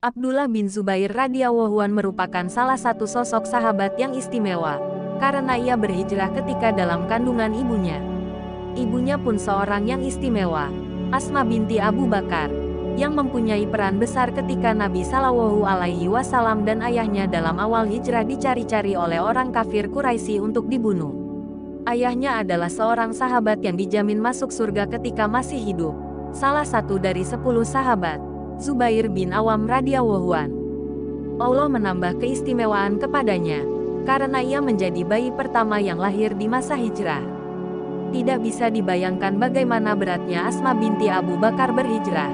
Abdullah bin Zubair radhiyallahu anhu merupakan salah satu sosok sahabat yang istimewa, karena ia berhijrah ketika dalam kandungan ibunya. Ibunya pun seorang yang istimewa, Asma binti Abu Bakar, yang mempunyai peran besar ketika Nabi Shallallahu Alaihi Wasallam dan ayahnya dalam awal hijrah dicari-cari oleh orang kafir Quraisy untuk dibunuh. Ayahnya adalah seorang sahabat yang dijamin masuk surga ketika masih hidup, salah satu dari 10 sahabat, Zubair bin Awam radhiyallahu anhu. Allah menambah keistimewaan kepadanya, karena ia menjadi bayi pertama yang lahir di masa hijrah. Tidak bisa dibayangkan bagaimana beratnya Asma binti Abu Bakar berhijrah.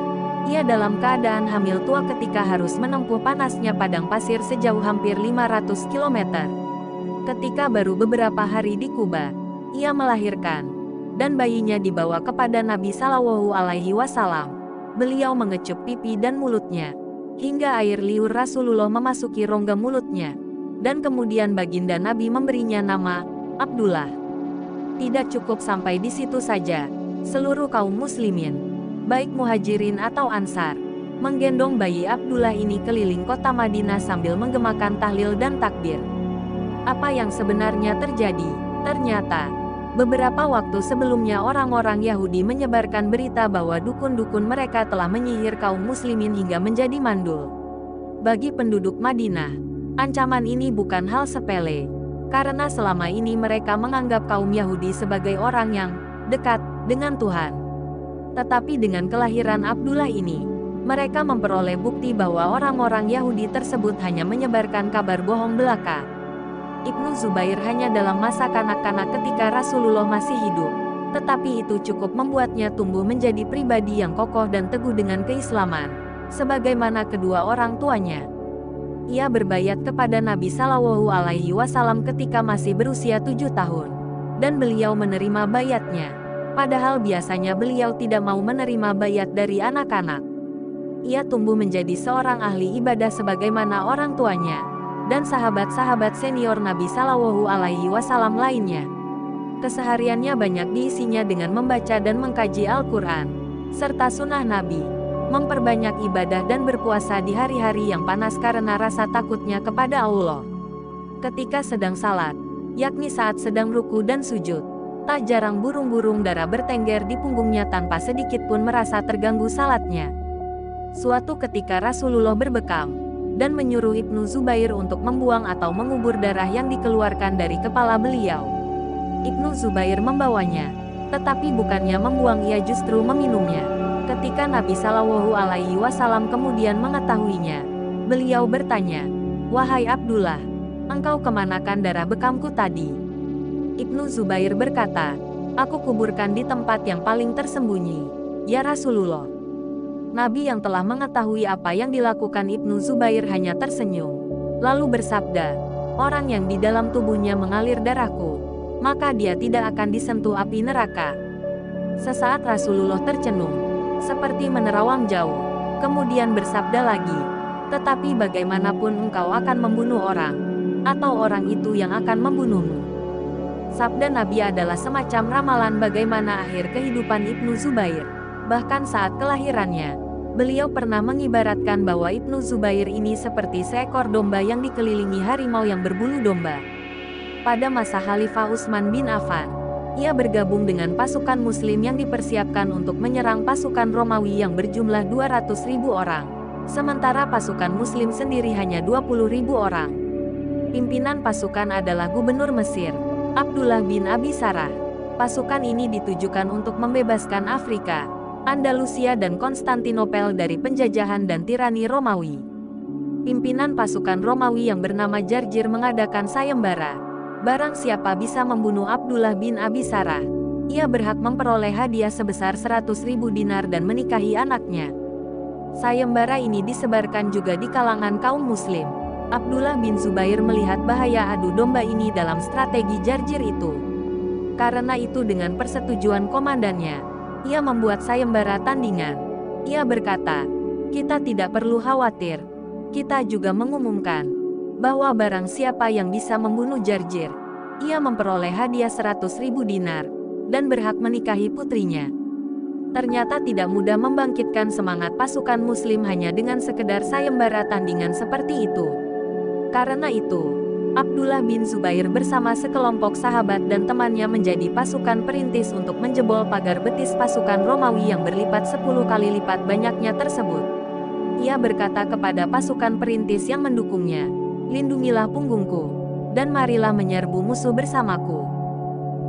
Ia dalam keadaan hamil tua ketika harus menempuh panasnya padang pasir sejauh hampir 500 km. Ketika baru beberapa hari di Kuba, ia melahirkan, dan bayinya dibawa kepada Nabi Shallallahu Alaihi Wasallam. Beliau mengecup pipi dan mulutnya, hingga air liur Rasulullah memasuki rongga mulutnya, dan kemudian baginda Nabi memberinya nama Abdullah. Tidak cukup sampai di situ saja, seluruh kaum muslimin, baik muhajirin atau ansar, menggendong bayi Abdullah ini keliling kota Madinah sambil menggemakan tahlil dan takbir. Apa yang sebenarnya terjadi? Ternyata, beberapa waktu sebelumnya orang-orang Yahudi menyebarkan berita bahwa dukun-dukun mereka telah menyihir kaum muslimin hingga menjadi mandul. Bagi penduduk Madinah, ancaman ini bukan hal sepele, karena selama ini mereka menganggap kaum Yahudi sebagai orang yang dekat dengan Tuhan. Tetapi dengan kelahiran Abdullah ini, mereka memperoleh bukti bahwa orang-orang Yahudi tersebut hanya menyebarkan kabar bohong belaka. Ibnu Zubair hanya dalam masa kanak-kanak ketika Rasulullah masih hidup, tetapi itu cukup membuatnya tumbuh menjadi pribadi yang kokoh dan teguh dengan keislaman, sebagaimana kedua orang tuanya. Ia berbayat kepada Nabi Shallallahu Alaihi Wasallam ketika masih berusia 7 tahun, dan beliau menerima bayatnya, padahal biasanya beliau tidak mau menerima bayat dari anak-anak. Ia tumbuh menjadi seorang ahli ibadah sebagaimana orang tuanya dan sahabat-sahabat senior Nabi Shallallahu Alaihi Wasallam lainnya. Kesehariannya banyak diisinya dengan membaca dan mengkaji Al-Quran, serta sunnah Nabi, memperbanyak ibadah dan berpuasa di hari-hari yang panas karena rasa takutnya kepada Allah. Ketika sedang salat, yakni saat sedang ruku dan sujud, tak jarang burung-burung dara bertengger di punggungnya tanpa sedikit pun merasa terganggu salatnya. Suatu ketika Rasulullah berbekam dan menyuruh Ibnu Zubair untuk membuang atau mengubur darah yang dikeluarkan dari kepala beliau. Ibnu Zubair membawanya, tetapi bukannya membuang, ia justru meminumnya. Ketika Nabi Shallallahu Alaihi Wasallam kemudian mengetahuinya, beliau bertanya, "Wahai Abdullah, engkau kemanakan darah bekamku tadi?" Ibnu Zubair berkata, "Aku kuburkan di tempat yang paling tersembunyi, ya Rasulullah." Nabi yang telah mengetahui apa yang dilakukan Ibnu Zubair hanya tersenyum, lalu bersabda, "Orang yang di dalam tubuhnya mengalir darahku, maka dia tidak akan disentuh api neraka." Sesaat Rasulullah tercenung, seperti menerawang jauh, kemudian bersabda lagi, "Tetapi bagaimanapun engkau akan membunuh orang, atau orang itu yang akan membunuhmu." Sabda Nabi adalah semacam ramalan bagaimana akhir kehidupan Ibnu Zubair. Bahkan saat kelahirannya, beliau pernah mengibaratkan bahwa Ibnu Zubair ini seperti seekor domba yang dikelilingi harimau yang berbulu domba. Pada masa Khalifah Utsman bin Affan, ia bergabung dengan pasukan Muslim yang dipersiapkan untuk menyerang pasukan Romawi yang berjumlah 200.000 orang, sementara pasukan Muslim sendiri hanya 20.000 orang. Pimpinan pasukan adalah Gubernur Mesir, Abdullah bin Abi Sarah. Pasukan ini ditujukan untuk membebaskan Afrika, Andalusia dan Konstantinopel dari penjajahan dan tirani Romawi. Pimpinan pasukan Romawi yang bernama Jarjir mengadakan sayembara. Barang siapa bisa membunuh Abdullah bin Abi Sarah, ia berhak memperoleh hadiah sebesar 100.000 dinar dan menikahi anaknya. Sayembara ini disebarkan juga di kalangan kaum muslim. Abdullah bin Zubair melihat bahaya adu domba ini dalam strategi Jarjir itu. Karena itu dengan persetujuan komandannya, ia membuat sayembara tandingan. Ia berkata, "Kita tidak perlu khawatir. Kita juga mengumumkan bahwa barang siapa yang bisa membunuh Jarjir, ia memperoleh hadiah 100.000 dinar, dan berhak menikahi putrinya." Ternyata tidak mudah membangkitkan semangat pasukan muslim hanya dengan sekedar sayembara tandingan seperti itu. Karena itu, Abdullah bin Zubair bersama sekelompok sahabat dan temannya menjadi pasukan perintis untuk menjebol pagar betis pasukan Romawi yang berlipat 10 kali lipat banyaknya tersebut. Ia berkata kepada pasukan perintis yang mendukungnya, "Lindungilah punggungku, dan marilah menyerbu musuh bersamaku."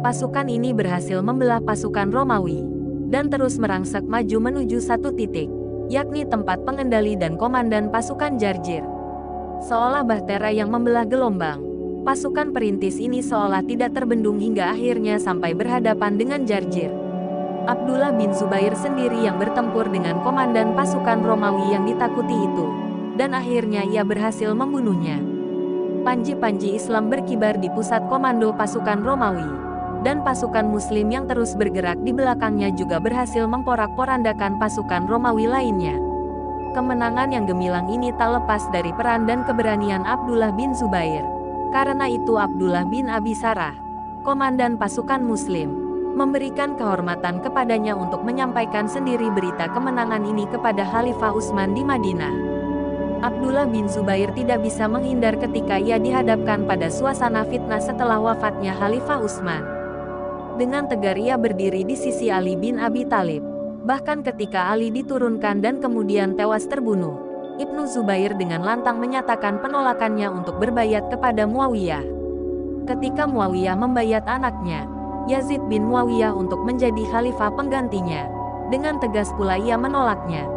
Pasukan ini berhasil membelah pasukan Romawi, dan terus merangsek maju menuju satu titik, yakni tempat pengendali dan komandan pasukan Jarjir. Seolah bahtera yang membelah gelombang, pasukan perintis ini seolah tidak terbendung hingga akhirnya sampai berhadapan dengan Jarjir. Abdullah bin Zubair sendiri yang bertempur dengan komandan pasukan Romawi yang ditakuti itu, dan akhirnya ia berhasil membunuhnya. Panji-panji Islam berkibar di pusat komando pasukan Romawi, dan pasukan Muslim yang terus bergerak di belakangnya juga berhasil memporak-porandakan pasukan Romawi lainnya. Kemenangan yang gemilang ini tak lepas dari peran dan keberanian Abdullah bin Zubair. Karena itu Abdullah bin Abi Sarah, komandan pasukan Muslim, memberikan kehormatan kepadanya untuk menyampaikan sendiri berita kemenangan ini kepada Khalifah Utsman di Madinah. Abdullah bin Zubair tidak bisa menghindar ketika ia dihadapkan pada suasana fitnah setelah wafatnya Khalifah Utsman. Dengan tegar ia berdiri di sisi Ali bin Abi Thalib. Bahkan ketika Ali diturunkan dan kemudian tewas terbunuh, Ibnu Zubair dengan lantang menyatakan penolakannya untuk berbayat kepada Muawiyah. Ketika Muawiyah membayat anaknya, Yazid bin Muawiyah untuk menjadi khalifah penggantinya, dengan tegas pula ia menolaknya.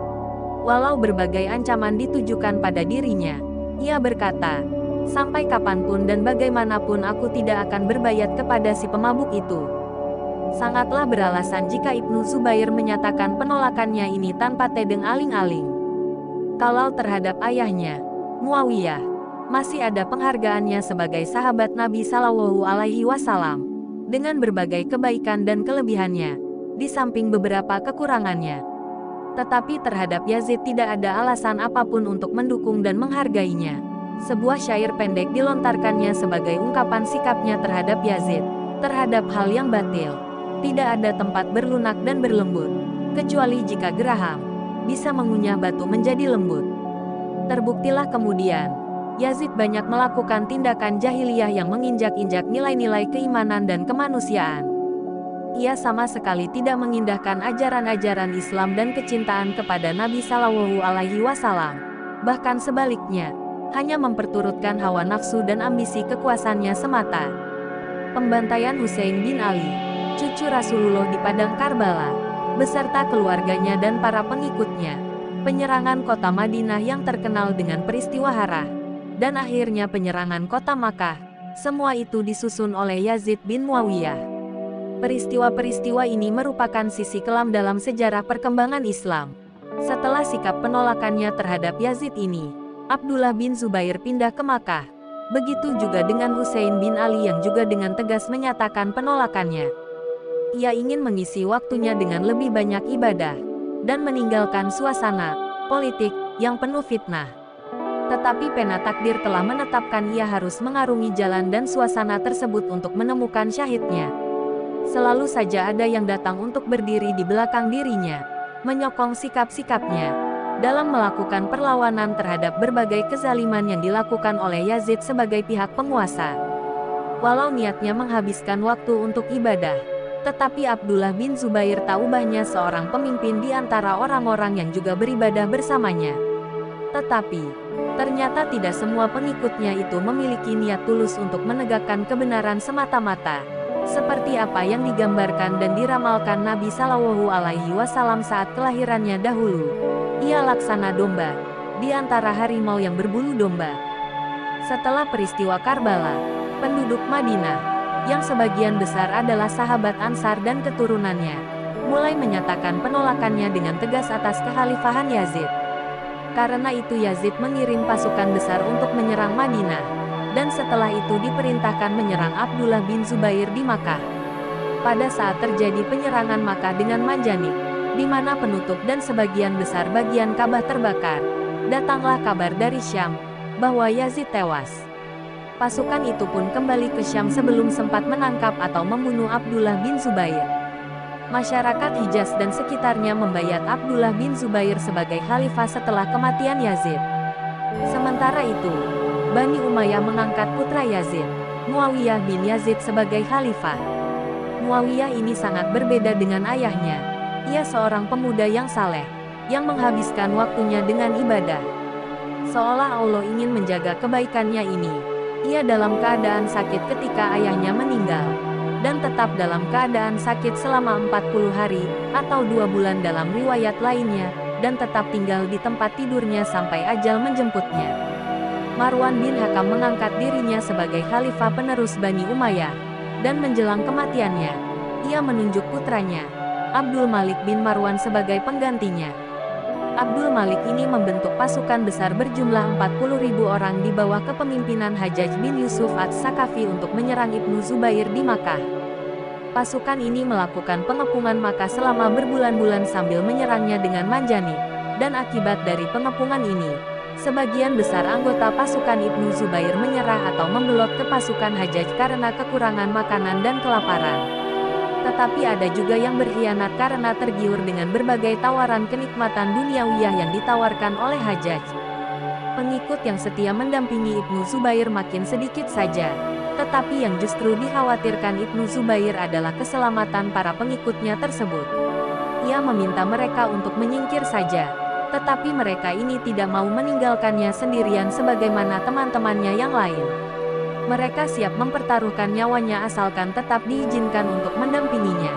Walau berbagai ancaman ditujukan pada dirinya, ia berkata, "Sampai kapanpun dan bagaimanapun aku tidak akan berbayat kepada si pemabuk itu." Sangatlah beralasan jika Ibnu Zubair menyatakan penolakannya ini tanpa tedeng aling-aling. Kalau terhadap ayahnya, Muawiyah, masih ada penghargaannya sebagai sahabat Nabi Shallallahu Alaihi Wasallam, dengan berbagai kebaikan dan kelebihannya, di samping beberapa kekurangannya. Tetapi terhadap Yazid tidak ada alasan apapun untuk mendukung dan menghargainya. Sebuah syair pendek dilontarkannya sebagai ungkapan sikapnya terhadap Yazid, terhadap hal yang batil. Tidak ada tempat berlunak dan berlembut, kecuali jika geraham bisa mengunyah batu menjadi lembut. Terbuktilah kemudian, Yazid banyak melakukan tindakan jahiliyah yang menginjak-injak nilai-nilai keimanan dan kemanusiaan. Ia sama sekali tidak mengindahkan ajaran-ajaran Islam dan kecintaan kepada Nabi Shallallahu Alaihi Wasallam. Bahkan sebaliknya, hanya memperturutkan hawa nafsu dan ambisi kekuasaannya semata. Pembantaian Husain bin Ali, cucu Rasulullah di Padang Karbala, beserta keluarganya dan para pengikutnya, penyerangan kota Madinah yang terkenal dengan peristiwa Harah, dan akhirnya penyerangan kota Makkah, semua itu disusun oleh Yazid bin Muawiyah. Peristiwa-peristiwa ini merupakan sisi kelam dalam sejarah perkembangan Islam. Setelah sikap penolakannya terhadap Yazid ini, Abdullah bin Zubair pindah ke Makkah. Begitu juga dengan Husain bin Ali yang juga dengan tegas menyatakan penolakannya. Ia ingin mengisi waktunya dengan lebih banyak ibadah, dan meninggalkan suasana politik yang penuh fitnah. Tetapi pena takdir telah menetapkan ia harus mengarungi jalan dan suasana tersebut untuk menemukan syahidnya. Selalu saja ada yang datang untuk berdiri di belakang dirinya, menyokong sikap-sikapnya, dalam melakukan perlawanan terhadap berbagai kezaliman yang dilakukan oleh Yazid sebagai pihak penguasa. Walau niatnya menghabiskan waktu untuk ibadah, tetapi Abdullah bin Zubair tak ubahnya seorang pemimpin di antara orang-orang yang juga beribadah bersamanya. Tetapi, ternyata tidak semua pengikutnya itu memiliki niat tulus untuk menegakkan kebenaran semata-mata, seperti apa yang digambarkan dan diramalkan Nabi Shallallahu Alaihi Wasallam saat kelahirannya dahulu. Ia laksana domba, di antara harimau yang berbulu domba. Setelah peristiwa Karbala, penduduk Madinah, yang sebagian besar adalah sahabat Ansar dan keturunannya, mulai menyatakan penolakannya dengan tegas atas kekhalifahan Yazid. Karena itu Yazid mengirim pasukan besar untuk menyerang Madinah, dan setelah itu diperintahkan menyerang Abdullah bin Zubair di Makkah. Pada saat terjadi penyerangan Makkah dengan Manjanik, di mana penutup dan sebagian besar bagian Ka'bah terbakar, datanglah kabar dari Syam, bahwa Yazid tewas. Pasukan itu pun kembali ke Syam sebelum sempat menangkap atau membunuh Abdullah bin Zubair. Masyarakat Hijaz dan sekitarnya membayat Abdullah bin Zubair sebagai khalifah setelah kematian Yazid. Sementara itu, Bani Umayyah mengangkat putra Yazid, Muawiyah bin Yazid sebagai khalifah. Muawiyah ini sangat berbeda dengan ayahnya. Ia seorang pemuda yang saleh, yang menghabiskan waktunya dengan ibadah. Seolah Allah ingin menjaga kebaikannya ini. Ia dalam keadaan sakit ketika ayahnya meninggal, dan tetap dalam keadaan sakit selama 40 hari, atau 2 bulan dalam riwayat lainnya, dan tetap tinggal di tempat tidurnya sampai ajal menjemputnya. Marwan bin Hakam mengangkat dirinya sebagai khalifah penerus Bani Umayyah, dan menjelang kematiannya, ia menunjuk putranya, Abdul Malik bin Marwan sebagai penggantinya. Abdul Malik ini membentuk pasukan besar berjumlah 40.000 orang di bawah kepemimpinan Hajjaj bin Yusuf Ats-Saqafi untuk menyerang Ibnu Zubair di Makkah. Pasukan ini melakukan pengepungan Makkah selama berbulan-bulan sambil menyerangnya dengan manjani, dan akibat dari pengepungan ini, sebagian besar anggota pasukan Ibnu Zubair menyerah atau membelot ke pasukan Hajjaj karena kekurangan makanan dan kelaparan. Tetapi ada juga yang berkhianat karena tergiur dengan berbagai tawaran kenikmatan duniawiyah yang ditawarkan oleh Hajjaj. Pengikut yang setia mendampingi Ibnu Zubair makin sedikit saja, tetapi yang justru dikhawatirkan Ibnu Zubair adalah keselamatan para pengikutnya tersebut. Ia meminta mereka untuk menyingkir saja, tetapi mereka ini tidak mau meninggalkannya sendirian sebagaimana teman-temannya yang lain. Mereka siap mempertaruhkan nyawanya asalkan tetap diizinkan untuk mendampinginya.